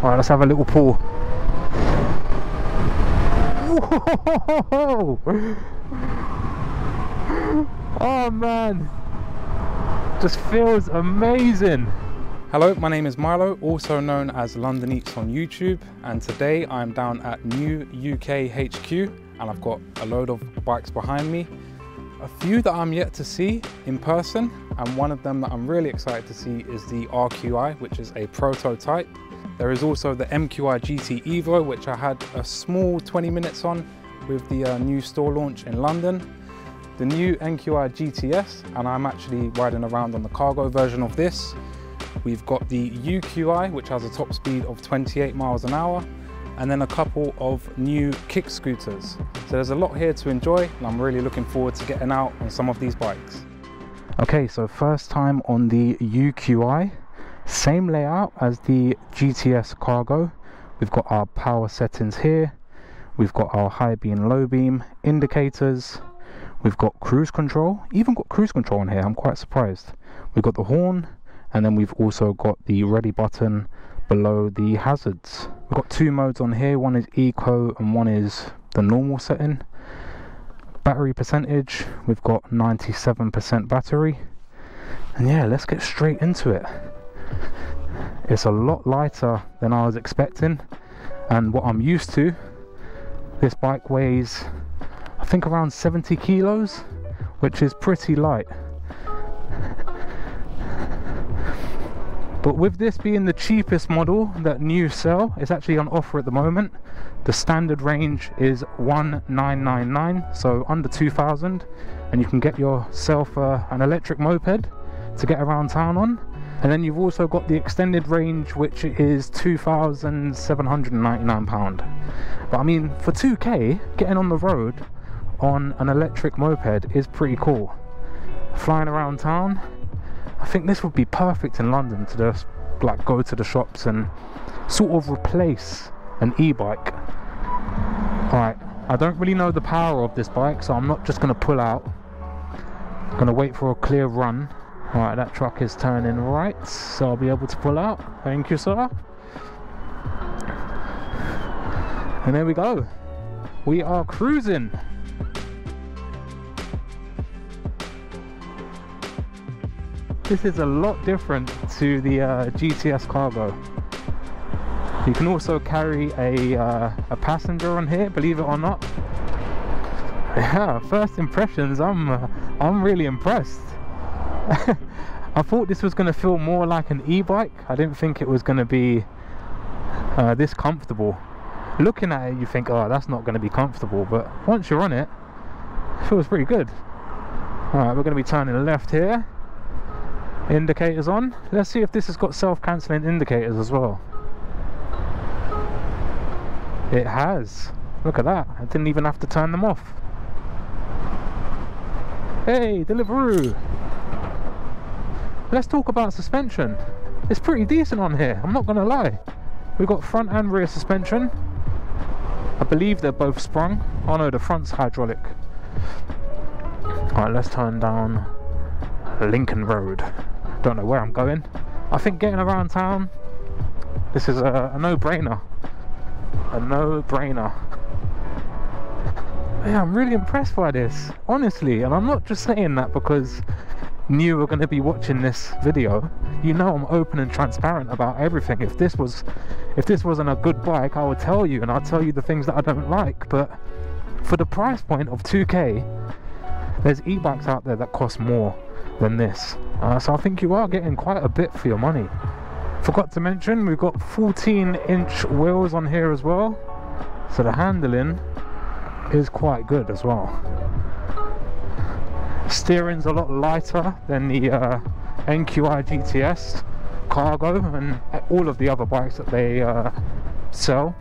Alright, let's have a little pull. Whoa! Oh man, just feels amazing. Hello, my name is Milo, also known as London Eats on YouTube, and today I'm down at NIU UK HQ and I've got a load of bikes behind me. A few that I'm yet to see in person, and one of them that I'm really excited to see is the RQI, which is a prototype. There is also the UQi GT Evo, which I had a small 20 minutes on with the new store launch in London. The new UQi GTS, and I'm actually riding around on the cargo version of this. We've got the UQi, which has a top speed of 28 miles an hour, and then a couple of new kick scooters. So there's a lot here to enjoy, and I'm really looking forward to getting out on some of these bikes. Okay, so first time on the UQi. Same layout as the GTS cargo. We've got our power settings here. We've got our high beam, low beam indicators. We've got cruise control. Even got cruise control on here, I'm quite surprised. We've got the horn, and then we've also got the ready button below the hazards. We've got two modes on here. One is eco and one is the normal setting. Battery percentage, we've got 97% battery. And yeah, let's get straight into it. It's a lot lighter than I was expecting and what I'm used to. This bike weighs, I think, around 70 kilos, which is pretty light. But with this being the cheapest model that NIU sell, it's actually on offer at the moment. The standard range is 1999, so under 2,000, and you can get yourself an electric moped to get around town on. And then you've also got the extended range, which is £2,799. But I mean, for 2k, getting on the road on an electric moped is pretty cool. Flying around town, I think this would be perfect in London to just like go to the shops and sort of replace an e-bike. Alright, I don't really know the power of this bike, so I'm not just going to pull out. I'm going to wait for a clear run. Alright, that truck is turning right, so I'll be able to pull out. Thank you, sir. And there we go. We are cruising. This is a lot different to the GTS cargo. You can also carry a passenger on here, believe it or not. Yeah, first impressions, I'm really impressed. I thought this was going to feel more like an e-bike. I didn't think it was going to be this comfortable. Looking at it, you think, oh, that's not going to be comfortable, but once you're on it, it feels pretty good. Alright, we're going to be turning left here. Indicators on. Let's see if this has got self-cancelling indicators as well. It has. Look at that. I didn't even have to turn them off. Hey, Deliveroo. Let's talk about suspension. It's pretty decent on here, I'm not gonna lie. We've got front and rear suspension. I believe they're both sprung. Oh no, the front's hydraulic. Alright, let's turn down Lincoln Road. Don't know where I'm going. I think getting around town, this is a no-brainer. A no-brainer. Yeah, I'm really impressed by this, honestly, and I'm not just saying that because NIU are going to be watching this video. You know I'm open and transparent about everything. If this wasn't a good bike, I would tell you, and I'll tell you the things that I don't like. But for the price point of 2k, there's e-bikes out there that cost more than this. So I think you are getting quite a bit for your money. Forgot to mention, we've got 14-inch wheels on here as well, so the handling is quite good as well. Steering's a lot lighter than the UQi GTS cargo and all of the other bikes that they sell.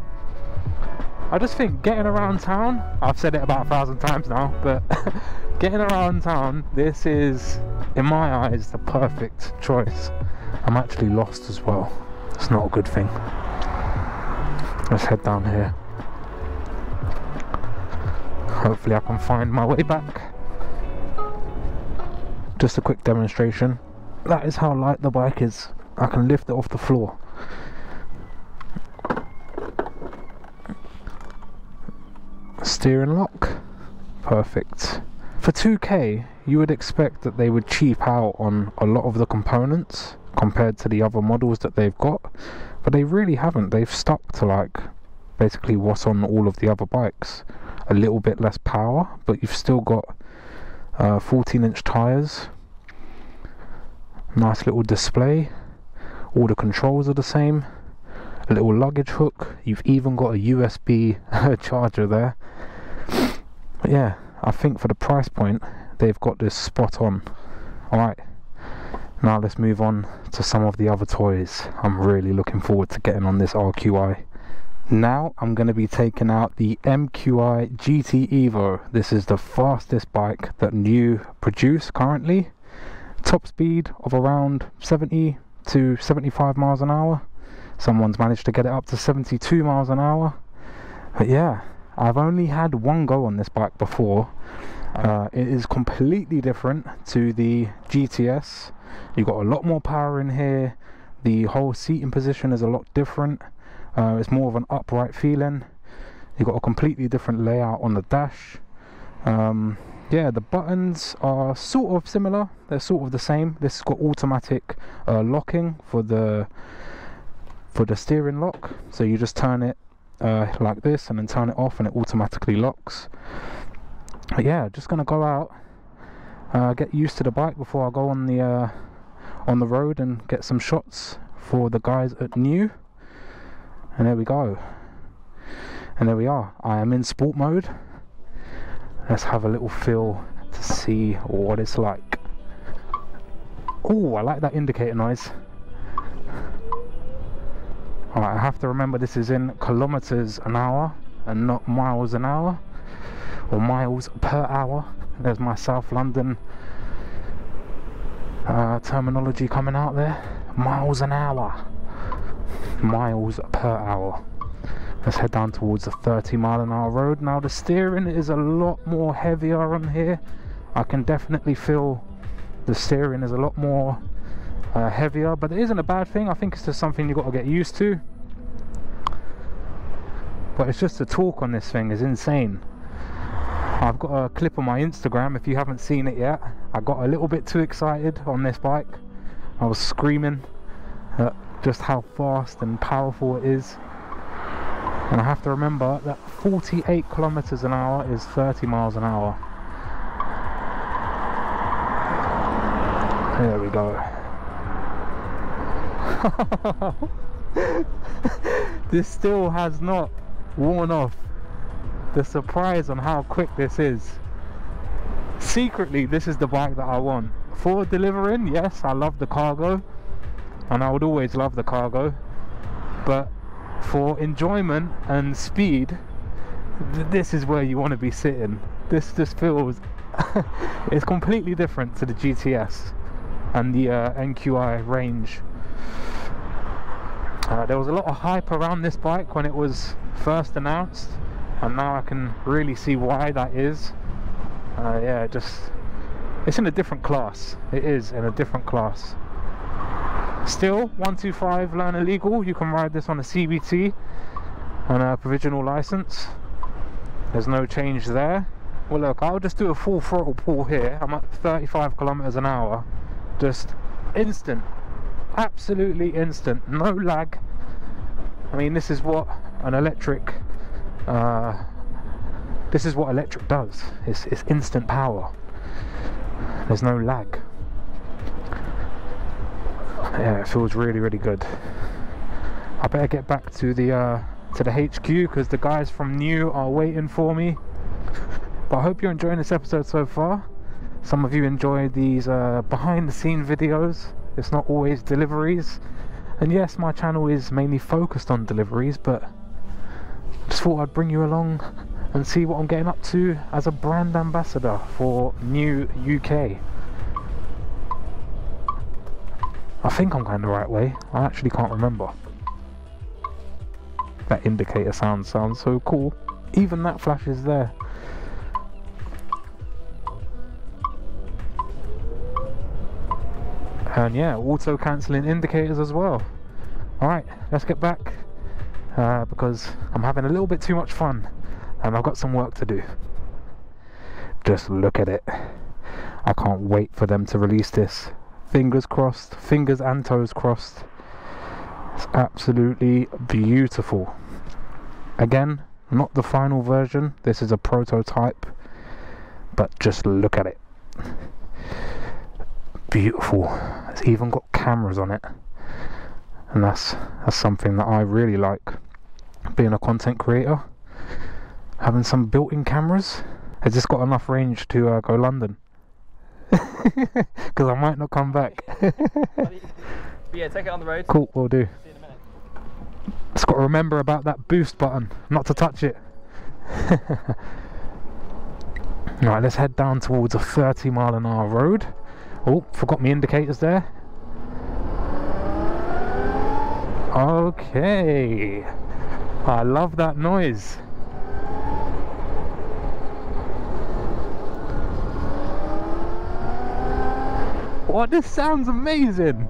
I just think getting around town, I've said it about 1,000 times now, but getting around town, this is, in my eyes, the perfect choice. I'm actually lost as well. It's not a good thing. Let's head down here. Hopefully I can find my way back. Just a quick demonstration. That is how light the bike is. I can lift it off the floor. steering lock, perfect. For 2K, you would expect that they would cheap out on a lot of the components compared to the other models that they've got, but they really haven't. They've stuck to like basically what's on all of the other bikes. A little bit less power, but you've still got 14-inch tyres, nice little display, all the controls are the same, a little luggage hook, you've even got a USB charger there. But yeah, I think for the price point they've got this spot on. Alright, now let's move on to some of the other toys. I'm really looking forward to getting on this RQI. Now I'm going to be taking out the UQi GT Evo. This is the fastest bike that NIU produce currently. Top speed of around 70 to 75 miles an hour. Someone's managed to get it up to 72 miles an hour. But yeah, I've only had one go on this bike before. It is completely different to the GTS. You've got a lot more power in here. The whole seating position is a lot different. It's more of an upright feeling. You've got a completely different layout on the dash. Yeah, the buttons are sort of similar. They're sort of the same. This has got automatic locking for the steering lock. So you just turn it like this and then turn it off and it automatically locks. But yeah, just gonna go out, get used to the bike before I go on the road and get some shots for the guys at NIU. And there we go, and there we are. I am in sport mode. Let's have a little feel to see what it's like. Oh, I like that indicator noise. Alright, I have to remember this is in kilometers an hour and not miles an hour, or miles per hour. There's my South London terminology coming out there. Miles an hour. Miles per hour. Let's head down towards the 30-mile-an-hour road. Now the steering is a lot more heavier on here. I can definitely feel the steering is a lot more heavier, but it isn't a bad thing. I think it's just something you've got to get used to. But it's just the torque on this thing is insane. I've got a clip on my Instagram if you haven't seen it yet. I got a little bit too excited on this bike. I was screaming at just how fast and powerful it is. And I have to remember that 48 kilometers an hour is 30 miles an hour. There we go. This still has not worn off. The surprise on how quick this is. Secretly, this is the bike that I want. For delivering, yes, I love the cargo. And I would always love the cargo. But for enjoyment and speed, this is where you want to be sitting. This just feels it's completely different to the GTS and the NQi range. There was a lot of hype around this bike when it was first announced, and now I can really see why that is. Yeah, it's in a different class. It is in a different class. Still, 125 learner legal. You can ride this on a CBT and a provisional license. There's no change there. Well, look, I'll just do a full throttle pull here. I'm at 35 kilometers an hour. Just instant, absolutely instant, no lag. I mean, this is what an electric this is what electric does. It's instant power. There's no lag. Yeah, it feels really, really good. I better get back to the HQ because the guys from NIU are waiting for me. But I hope you're enjoying this episode so far. Some of you enjoy these behind the scene videos. It's not always deliveries. And yes, my channel is mainly focused on deliveries, but just thought I'd bring you along and see what I'm getting up to as a brand ambassador for NIU UK. I think I'm going the right way. I actually can't remember. That indicator sounds so cool. Even that flash is there. And yeah, auto cancelling indicators as well. Alright, let's get back because I'm having a little bit too much fun and I've got some work to do. Just look at it. I can't wait for them to release this. Fingers crossed, fingers and toes crossed. It's absolutely beautiful. Again, not the final version, this is a prototype, but just look at it. Beautiful. It's even got cameras on it, and that's something that I really like. Being a content creator, having some built-in cameras. Has this got enough range to go London? Because I might not come back. Yeah, take it on the road. Cool, will do. See you in a minute. Just got to remember about that boost button, not to touch it. Right, let's head down towards a 30-mile-an-hour road. Oh, forgot my indicators there. Okay, I love that noise. What, this sounds amazing.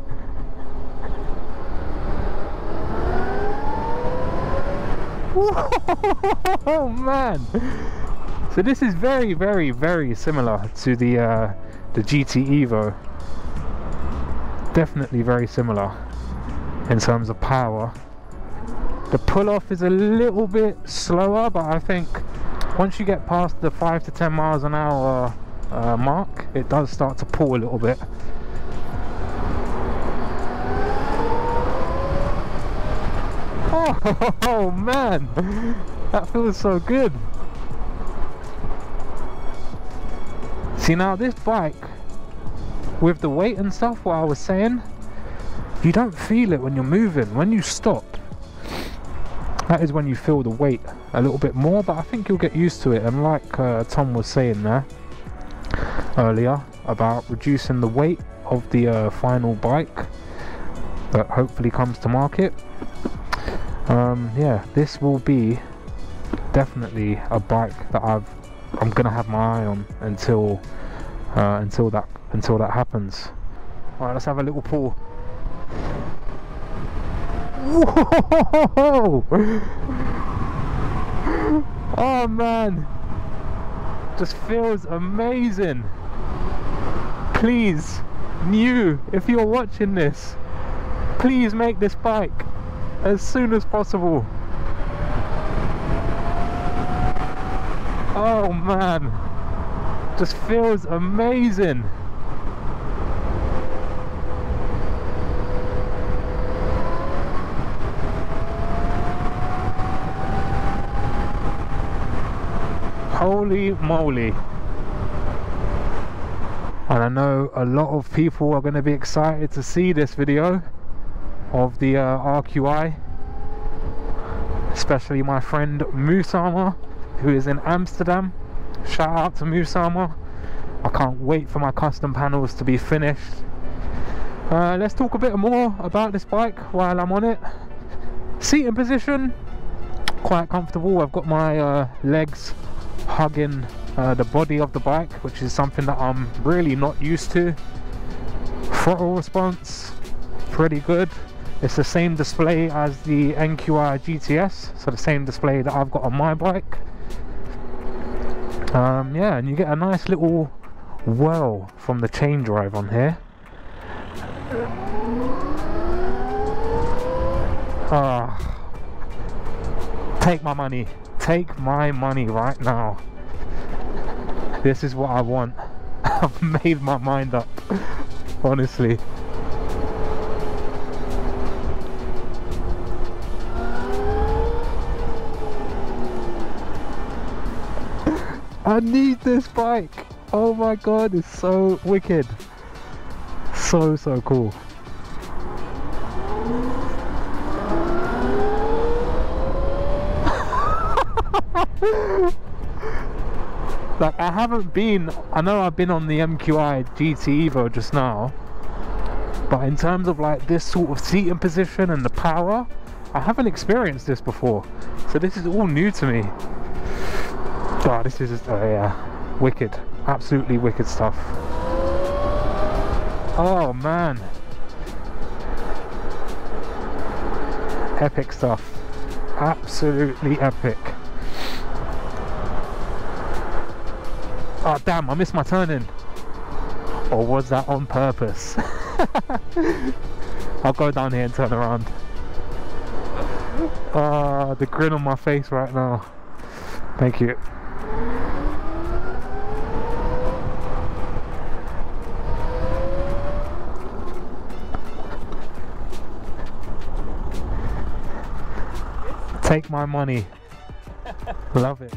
Whoa, man. So this is very, very, very similar to the GT Evo. Definitely very similar in terms of power. The pull-off is a little bit slower, but I think once you get past the 5 to 10 miles an hour mark, it does start to pull a little bit. Oh man, that feels so good. See, now this bike, with the weight and stuff, what I was saying, you don't feel it when you're moving. When you stop, that is when you feel the weight a little bit more, but I think you'll get used to it. And like Tom was saying there earlier about reducing the weight of the final bike that hopefully comes to market, yeah, this will be definitely a bike that I'm gonna have my eye on until that happens. All right, let's have a little pull. Whoa! Oh man, just feels amazing. Please, NIU, if you're watching this, please make this bike as soon as possible. Oh man, just feels amazing. Holy moly. And I know a lot of people are going to be excited to see this video of the RQI, especially my friend Musama, who is in Amsterdam. Shout out to Musama. I can't wait for my custom panels to be finished. Let's talk a bit more about this bike while I'm on it. Seating position, quite comfortable. I've got my legs hugging the body of the bike, which is something that I'm really not used to. Throttle response, pretty good. It's the same display as the NQi GTS, so the same display that I've got on my bike. Yeah, and you get a nice little whirl from the chain drive on here. Take my money. Take my money right now. This is what I want. I've made my mind up, honestly. I need this bike. Oh my god, it's so wicked. So cool. Like, I know I've been on the MQi GT Evo just now, but in terms of like this sort of seating position and the power, I haven't experienced this before, so this is all new to me. Oh, this is yeah, wicked, absolutely wicked stuff. Oh man, epic stuff, absolutely epic. Oh damn, I missed my turning. Or was that on purpose? I'll go down here and turn around. The grin on my face right now. Thank you. Take my money. Love it.